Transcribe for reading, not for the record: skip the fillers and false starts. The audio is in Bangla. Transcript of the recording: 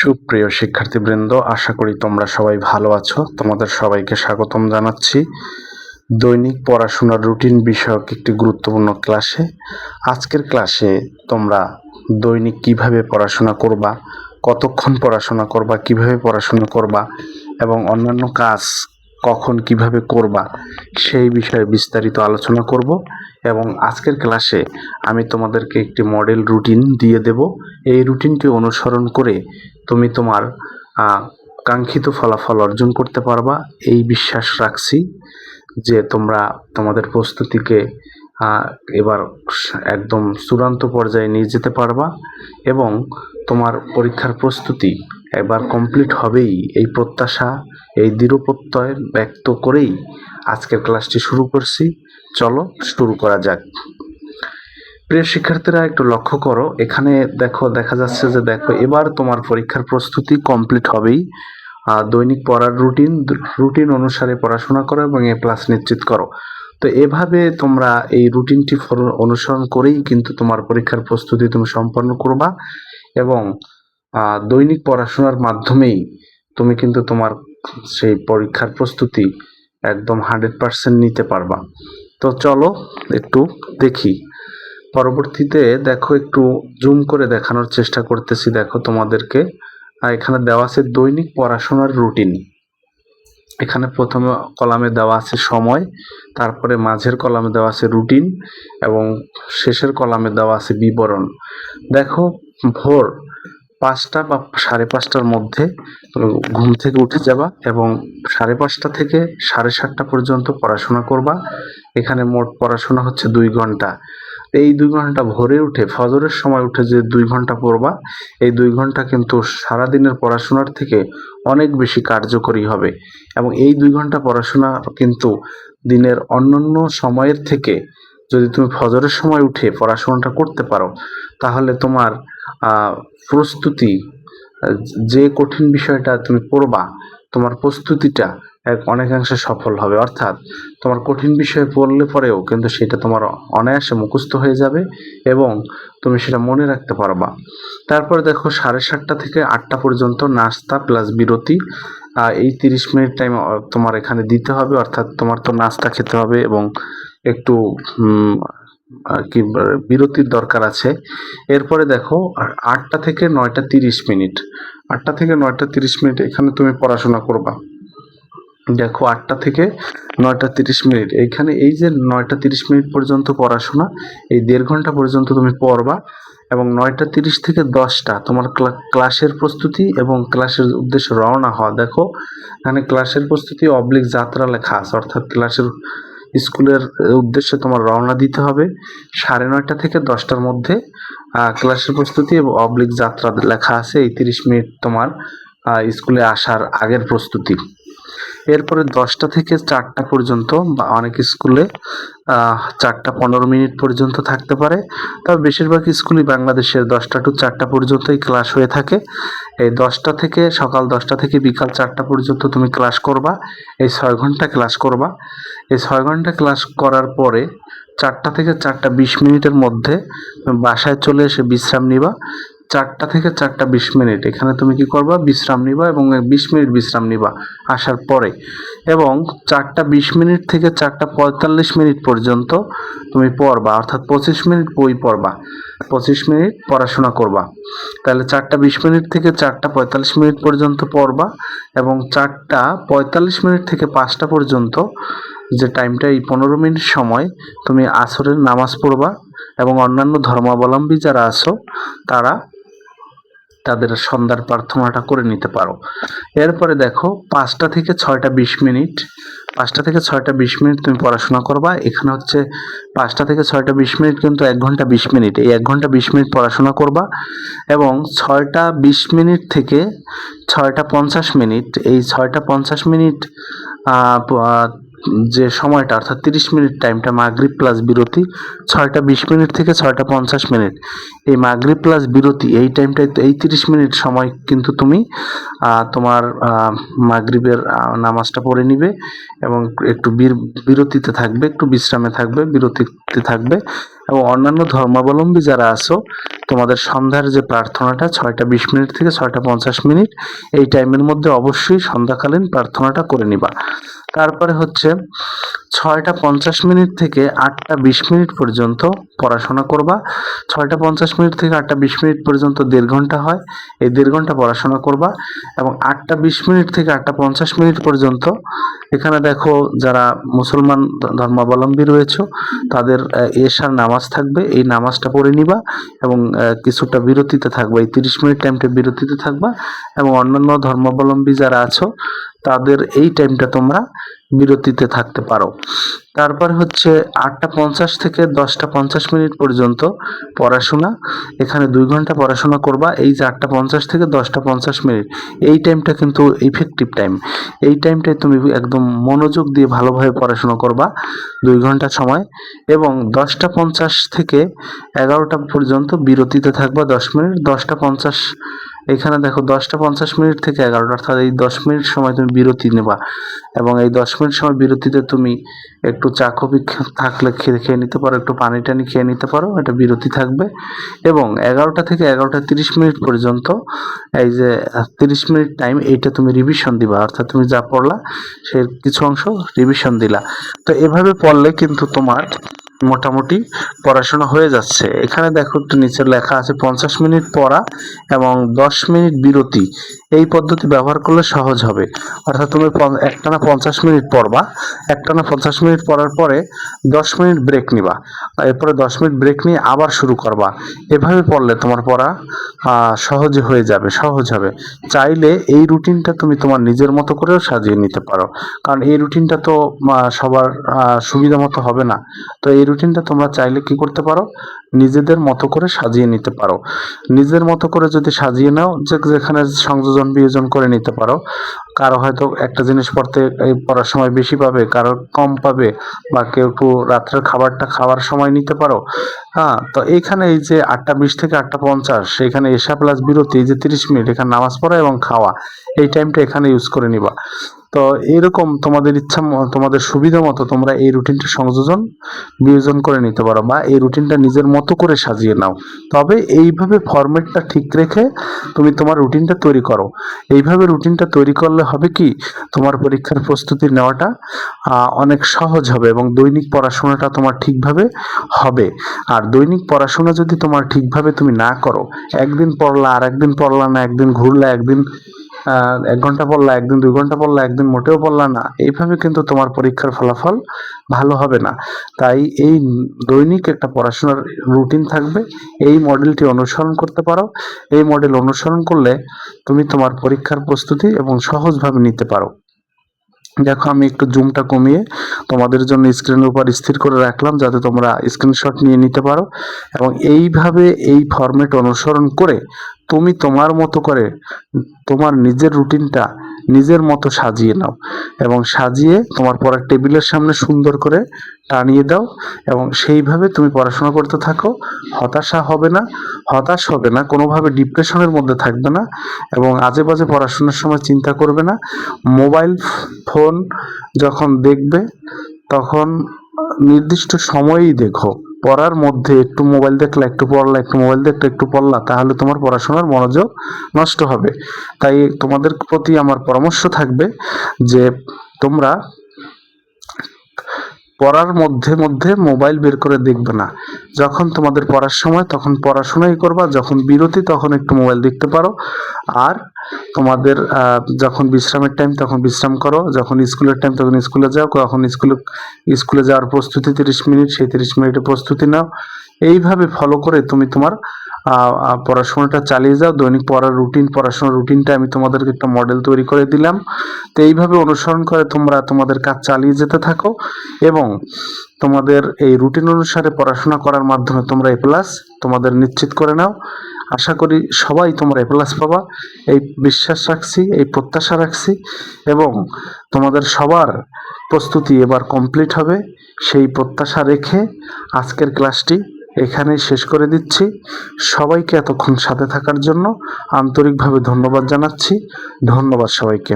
সুপ্রিয় শিক্ষার্থীবৃন্দ, আশা করি তোমরা সবাই ভালো আছো। তোমাদের সবাইকে স্বাগতম জানাচ্ছি দৈনিক পড়াশোনার রুটিন বিষয়ক একটি গুরুত্বপূর্ণ ক্লাসে। আজকের ক্লাসে তোমরা দৈনিক কিভাবে পড়াশোনা করবা, কতক্ষণ পড়াশোনা করবা, কিভাবে পড়াশোনা করবা এবং অন্যান্য কাজ কখন কিভাবে করবা সেই বিষয়ে বিস্তারিত আলোচনা করব। এবং আজকের ক্লাসে আমি তোমাদেরকে একটি মডেল রুটিন দিয়ে দেব। এই রুটিনটি অনুসরণ করে তুমি তোমার কাঙ্ক্ষিত ফলাফল অর্জন করতে পারবা, এই বিশ্বাস রাখছি যে তোমরা তোমাদের প্রস্তুতিকে এবার একদম চূড়ান্ত পর্যায়ে নিয়ে যেতে পারবা এবং তোমার পরীক্ষার প্রস্তুতি এবার কমপ্লিট হবেই, এই প্রত্যাশা, এই দৃঢ় প্রত্যয় ব্যক্ত করেই আজকের ক্লাসটি শুরু করছি। চলো শুরু করা যাক। প্রিয় শিক্ষার্থীরা, একটু লক্ষ্য করো, এখানে দেখা যাচ্ছে যে এবার তোমার পরীক্ষার প্রস্তুতি কমপ্লিট হবেই। দৈনিক পড়ার রুটিন অনুসারে পড়াশোনা করো এবং এ প্লাস নিশ্চিত করো। তো এভাবে তোমরা এই রুটিনটি অনুসরণ করেই কিন্তু তোমার পরীক্ষার প্রস্তুতি তুমি সম্পন্ন করবা এবং দৈনিক পড়াশোনার মাধ্যমেই তুমি কিন্তু তোমার সেই পরীক্ষার প্রস্তুতি একদম 100% নিতে পারবা। তো চলো একটু দেখি। পরবর্তীতে দেখো, একটু জুম করে দেখানোর চেষ্টা করতেছি। দেখো তোমাদেরকে এখানে দেওয়া আছে দৈনিক পড়াশোনার রুটিন। এখানে প্রথমে কলামে দেওয়া আছে সময়, তারপরে মাঝের কলামে দেওয়া আছে রুটিন এবং শেষের কলামে দেওয়া আছে বিবরণ। দেখো, ভোর 5টা বা 5:30টার মধ্যে ঘুম থেকে উঠে যাবা এবং 5:30 থেকে 7:30 পর্যন্ত পড়াশোনা করবা। এখানে মোট পড়াশোনা হচ্ছে 2 ঘন্টা। এই 2 ঘন্টা ভোরে উঠে ফজরের সময় উঠে যে 2 ঘন্টা পড়বা, এই 2 ঘন্টা কিন্তু সারাদিনের পড়াশোনার থেকে অনেক বেশি কার্যকরী হবে এবং এই 2 ঘন্টা পড়াশোনা কিন্তু দিনের অন্যান্য সময়ের থেকে যদি তুমি ফজরের সময় উঠে পড়াশোনাটা করতে পারো, তাহলে তোমার প্রস্তুতি, যে কঠিন বিষয়টা তুমি পড়বা, তোমার প্রস্তুতিটা অনেকাংশে সফল হবে। অর্থাৎ তোমার কঠিন বিষয় পড়লে পরেও কিন্তু সেটা তোমার অনায়াসে মুখস্থ হয়ে যাবে এবং তুমি সেটা মনে রাখতে পারবা। তারপরে দেখো, 7:30 থেকে 8টা পর্যন্ত নাস্তা প্লাস বিরতি, এই 30 মিনিট টাইম তোমার এখানে দিতে হবে। অর্থাৎ তোমার তো নাস্তা খেতে হবে এবং একটু কি বিরতির দরকার আছে। এরপরে দেখো 8টা থেকে 9টা 30 মিনিট, 8টা থেকে 9টা 30 মিনিট এখানে তুমি পড়াশোনা করবা। দেখো, 8টা থেকে 9টা 30 মিনিট, এইখানে এই যে 9টা 30 মিনিট পর্যন্ত পড়াশোনা, এই 1.5 ঘন্টা পর্যন্ত তুমি পড়বা এবং 9টা 30 থেকে 10টা তোমার ক্লাসের প্রস্তুতি এবং ক্লাসের উদ্দেশ্যে রওনা হওয়া। দেখো, এখানে ক্লাসের প্রস্তুতি অবলিক যাত্রা লেখা আছে, অর্থাৎ স্কুলের উদ্দেশ্যে তোমার রওনা দিতে হবে। 9:30 থেকে 10টার মধ্যে ক্লাসের প্রস্তুতি এবং অবলিক যাত্রা লেখা আছে। এই 30 মিনিট তোমার স্কুলে আসার আগের প্রস্তুতি। এরপরে 10টা থেকে 4টা পর্যন্ত, বা অনেক স্কুলে 4টা 15 মিনিট পর্যন্ত থাকতে পারে, তবে বেশিরভাগ স্কুলই বাংলাদেশের 10টা টু 4টা পর্যন্তই ক্লাস হয়ে থাকে। এই 10টা থেকে সকাল 10টা থেকে বিকাল 4টা পর্যন্ত তুমি ক্লাস করবা। এই 6 ঘন্টা ক্লাস করবা। এই 6 ঘন্টা ক্লাস করার পরে 4টা থেকে 4টা 20 মিনিটের মধ্যে বাসায় চলে এসে বিশ্রাম নিবা। 4টা থেকে 4টা 20 মিনিট এখানে তুমি কি করবা, বিশ্রাম নিবা এবং 20 মিনিট বিশ্রাম নিবা আসার পরে, এবং 4টা 20 মিনিট থেকে 4টা 45 মিনিট পর্যন্ত তুমি পড়বা। অর্থাৎ 25 মিনিট বই পড়বা, 25 মিনিট পড়াশোনা করবা। তাহলে 4টা 20 মিনিট থেকে 4টা 45 মিনিট পর্যন্ত পড়বা এবং 4টা 45 মিনিট থেকে 5টা পর্যন্ত যে টাইমটা, এই 15 মিনিট সময় তুমি আসরের নামাজ পড়বা এবং অন্যান্য ধর্মাবলম্বী যারা আছো তারা তাদের সন্ধ্যার প্রার্থনাটা করে নিতে পারো। এরপরে দেখো, 5টা থেকে 6টা 20 মিনিট, 5টা থেকে 6টা 20 মিনিট তুমি পড়াশোনা করবা। এখানে হচ্ছে 5টা থেকে 6টা 20 মিনিট কিন্তু 1 ঘন্টা 20 মিনিট, এই 1 ঘন্টা 20 মিনিট পড়াশোনা করবা এবং 6টা 20 মিনিট থেকে 6টা 50 মিনিট, এই 6টা 50 মিনিট যে সময়টা, অর্থাৎ 30 মিনিট টাইমটা মাগরিব প্লাস বিরতি। 6টা 20 মিনিট থেকে 6টা 50 মিনিট, এই মাগরিব প্লাস বিরতি, এই টাইমটায়, এই 30 মিনিট সময় কিন্তু তুমি তোমার মাগরিবের নামাজটা পড়ে নিবে এবং একটু বিরতিতে থাকবে, একটু বিশ্রামে থাকবে, বিরতিতে থাকবে এবং অন্যান্য ধর্মাবলম্বী যারা আছো তোমাদের সন্ধ্যার যে প্রার্থনাটা 6টা 20 মিনিট থেকে 6টা 50 মিনিট, এই টাইমের মধ্যে অবশ্যই সন্ধ্যাকালীন প্রার্থনাটা করে নিবা। তারপরে হচ্ছে 6টা 50 মিনিট থেকে 8টা 20 মিনিট পর্যন্ত পড়াশোনা করবা। 6টা 50 মিনিট থেকে 8টা 20 মিনিট পর্যন্ত 1.5 ঘন্টা হয়, এই 1.5 ঘন্টা পড়াশোনা করবা। এবং 8টা 20 মিনিট থেকে 8টা 50 মিনিট পর্যন্ত এখানে দেখো যারা মুসলমান ধর্মাবলম্বী রয়েছে তাদের এশার নামাজ থাকবে, এই নামাজটা পড়ে নিবা এবং কিছুটা বিরতিতে থাকবা, এই 30 মিনিট টাইমটা বিরতিতে থাকবা। এবং অন্যান্য ধর্মাবলম্বী যারা আছো তাদের এই টাইমটা তোমরা বিরতিতে থাকতে পারো। তারপর হচ্ছে 8টা 50 থেকে 10টা 50 মিনিট পর্যন্ত পড়াশোনা, এখানে 2 ঘন্টা পড়াশোনা করবা। এই যে 8টা 50 থেকে 10টা 50 মিনিট, এই টাইমটা কিন্তু ইফেক্টিভ টাইম, এই টাইমটায় তুমি একদম মনোযোগ দিয়ে ভালোভাবে পড়াশোনা করবা 2 ঘন্টা সময়। এবং 10টা 50 থেকে 11টা পর্যন্ত বিরতিতে থাকবা 10 মিনিট। 10টা 50 এখানে দেখো 10টা 50 মিনিট থেকে 11টা, অর্থাৎ এই 10 মিনিট সময় তুমি বিরতি নেবা। এবং এই 10 মিনিট সময় বিরতিতে তুমি একটু চা কফি থাকলে খেয়ে নিতে পারো, একটু পানি টানি খেয়ে নিতে পারো, এটা বিরতি থাকবে। এবং 11টা থেকে 11টা 30 মিনিট পর্যন্ত এই যে 30 মিনিট টাইম, এইটা তুমি রিভিশন দিবা, অর্থাৎ তুমি যা পড়লা সে কিছু অংশ রিভিশন দিলা। তো এভাবে পড়লে কিন্তু তোমার মোটামুটি পড়াশোনা হয়ে যাচ্ছে। এখানে দেখো একটু নিচে লেখা আছে 50 মিনিট পড়া এবং 10 মিনিট বিরতি, এই পদ্ধতি ব্যবহার করলে সহজ হবে। অর্থাৎ তুমি একটানা 50 মিনিট পড়বা, একটানা 50 মিনিট পড়ার পরে 10 মিনিট ব্রেক নিবা, এরপরে 10 মিনিট ব্রেক নিয়ে আবার শুরু করবা। এভাবে পড়লে তোমার পড়া সহজে হয়ে যাবে, সহজ হবে। চাইলে এই রুটিনটা তুমি তোমার নিজের মতো করেও সাজিয়ে নিতে পারো, কারণ এই রুটিনটা তো সবার সুবিধা মতো হবে না। তো এই রুটিনটা তোমরা চাইলে কি করতে পারো, নিজেদের মতো করে সাজিয়ে নিতে পারো। নিজের মতো করে যদি সাজিয়ে নাও, যেখানে সংযোজন বিয়োজন করে নিতে পারো। কারো হয়তো একটা জিনিস পড়তে পড়ার সময় বেশি পাবে, কারো কম পাবে, বা কেউ একটু রাত্রের খাবারটা খাওয়ার সময় নিতে পারো। হ্যাঁ, তো এইখানে এই যে 8টা 20 থেকে 8টা 50, এখানে এশা প্লাস বিরতি, এই যে 30 মিনিট, এখানে নামাজ পড়া এবং খাওয়া, এই টাইমটা এখানে ইউজ করে নিবা। তো এরকম তোমাদের ইচ্ছা, তোমাদের সুবিধা মতো তোমরা এই রুটিনটা সংযোজন বিয়োজন করে নিতে পারো, বা এই রুটিনটা নিজের মতো করে সাজিয়ে নাও। তবে এইভাবে ফরম্যাটটা ঠিক রেখে তুমি তোমার রুটিনটা তৈরি করো। এইভাবে রুটিনটা তৈরি করলে হবে কি, তোমার পরীক্ষার প্রস্তুতি নেওয়াটা অনেক সহজ হবে এবং দৈনিক পড়াশোনাটা তোমার ঠিকভাবে হবে। আর দৈনিক পড়াশোনা যদি তোমার ঠিকভাবে তুমি না করো, একদিন পড়লা আর একদিন পড়লা না, একদিন ঘুরলা, একদিন 1 ঘন্টা পড়লা, একদিন 2 ঘন্টা পড়লা, একদিন মোটেও পড়লা না, এইভাবে কিন্তু তোমার পরীক্ষার ফলাফল ভালো হবে না। তাই এই দৈনিক একটা পড়াশোনার রুটিন থাকবে, এই মডেলটি অনুসরণ করতে পারো। এই মডেল অনুসরণ করলে তুমি তোমার পরীক্ষার প্রস্তুতি এবং সহজভাবে নিতে পারো। দেখো আমি একটু জুমটা কমিয়ে তোমাদের জন্য স্ক্রিনের উপর স্থির করে রাখলাম, যাতে তোমরা স্ক্রিনশট নিয়ে নিতে পারো। এবং এইভাবে এই ফরম্যাট অনুসরণ করে তুমি তোমার মতো করে তোমার নিজের রুটিনটা নিজের মতো সাজিয়ে নাও, এবং সাজিয়ে তোমার পড়ার টেবিলের সামনে সুন্দর করে টানিয়ে দাও, এবং সেইভাবে তুমি পড়াশোনা করতে থাকো। হতাশ হবে না, কোনোভাবে ডিপ্রেশনের মধ্যে থাকবে না, এবং আজে বাজে পড়াশোনার সময় চিন্তা করবে না। মোবাইল ফোন যখন দেখবে তখন নির্দিষ্ট সময়েই দেখো, পড়ার মধ্যে একটু মোবাইল দেখলা, একটু পড়লা, একটু মোবাইল দেখলে একটু পড়লা, তাহলে তোমার পড়াশোনার মনোযোগ নষ্ট হবে। তাই তোমাদের প্রতি আমার পরামর্শ থাকবে যে তোমরা পড়ার মধ্যে মধ্যে মোবাইল বের করে দেখবে না। যখন তোমাদের পড়ার সময় তখন পড়াশোনাই করবা, যখন বিরতি তখন একটু মোবাইল দেখতে পারো। আর তোমাদের যখন বিশ্রামের টাইম তখন বিশ্রাম করো, যখন স্কুলের টাইম তখন স্কুলে যাও, কখন স্কুলে যাওয়ার প্রস্তুতি 30 মিনিট, সেই 30 মিনিটে প্রস্তুতি নাও। এইভাবে ফলো করে তুমি তোমার পড়াশোনাটা চালিয়ে যাও। দৈনিক পড়াশোনার রুটিনটা আমি তোমাদেরকে একটা মডেল তৈরি করে দিলাম। তো এইভাবে অনুসরণ করে তোমরা তোমাদের কাজ চালিয়ে যেতে থাকো, এবং তোমাদের এই রুটিন অনুসারে পড়াশোনা করার মাধ্যমে তোমরা এ প্লাস তোমাদের নিশ্চিত করে নাও। আশা করি সবাই তোমরা এ প্লাস পাবা, এই বিশ্বাস রাখছি, এই প্রত্যাশা রাখছি, এবং তোমাদের সবার প্রস্তুতি এবার কমপ্লিট হবে সেই প্রত্যাশা রেখে আজকের ক্লাসটি এখানেই শেষ করে দিচ্ছি। সবাইকে এতক্ষণ সাথে থাকার জন্য আন্তরিকভাবে ধন্যবাদ জানাচ্ছি। ধন্যবাদ সবাইকে।